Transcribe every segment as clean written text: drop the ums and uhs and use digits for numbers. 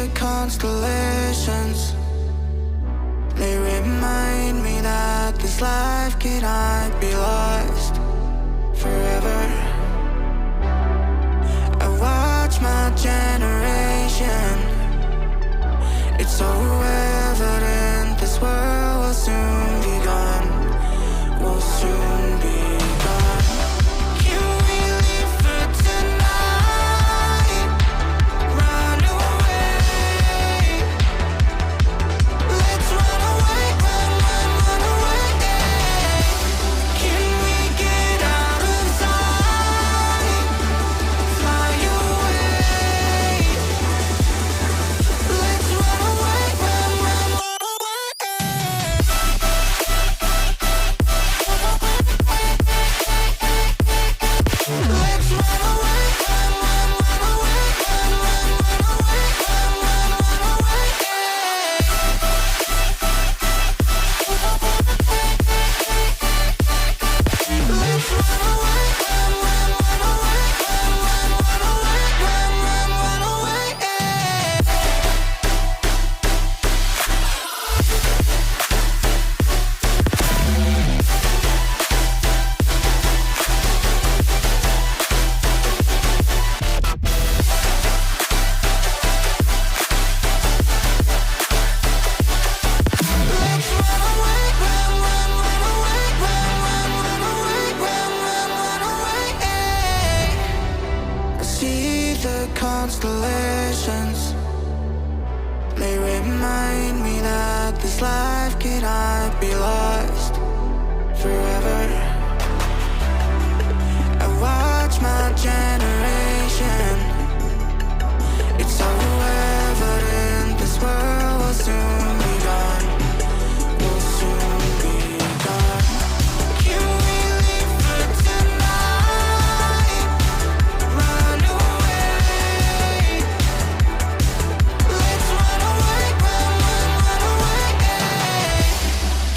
the constellations. They remind me that this life cannot be lost forever. I watch my generation. It's so evident this world will soon be gone. Will soon be gone. Can we leave for tonight? Run away. Let's run away, run away. Can we get out of sight? Fly away. Let's run away, run away. Let's run away, run away, run away, run away. Let's run away, run away, run away. Let's run away, run away, run away. I see the constellations. They remind me that this life cannot be lost forever. I watch my generation. It's so evident this world will soon be gone. Will soon be gone. Can we leave for tonight? Run away. Let's run away, run away.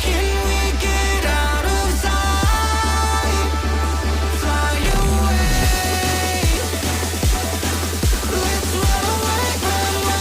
Can we get out of sight? Fly away. Let's run away, run away.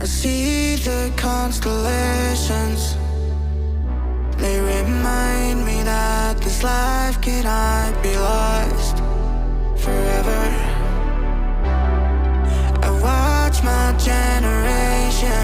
I see the constellations. They remind me that this life cannot be lost forever. I watch my generation.